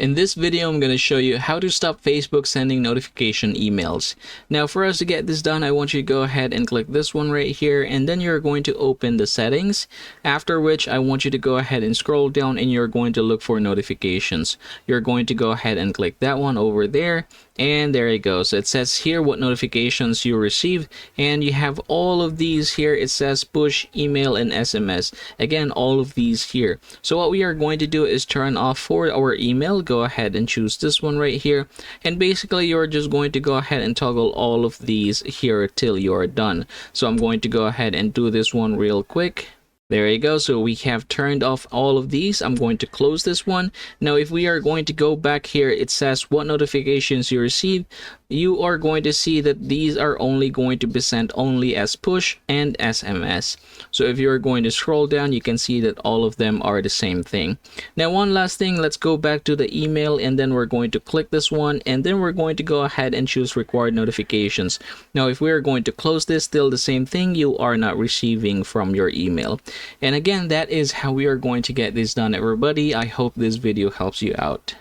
In this video, I'm going to show you how to stop Facebook sending notification emails. Now, for us to get this done, I want you to go ahead and click this one right here, and then you're going to open the settings. After which, I want you to go ahead and scroll down, and you're going to look for notifications. You're going to go ahead and click that one over there. And there you go. So it says here what notifications you received, and you have all of these here. It says push, email, and SMS. Again, all of these here. So what we are going to do is turn off for our email. Go ahead and choose this one right here, and basically you're just going to go ahead and toggle all of these here till you're done. So I'm going to go ahead and do this one real quick. There you go. So we have turned off all of these. I'm going to close this one. Now, if we are going to go back here, it says what notifications you received. You are going to see that these are only going to be sent only as push and SMS. So if you're going to scroll down, you can see that all of them are the same thing. Now, one last thing, let's go back to the email, and then we're going to click this one, and then we're going to go ahead and choose required notifications. Now, if we are going to close this, still the same thing, you are not receiving from your email. And again, that is how we are going to get this done, everybody. I hope this video helps you out.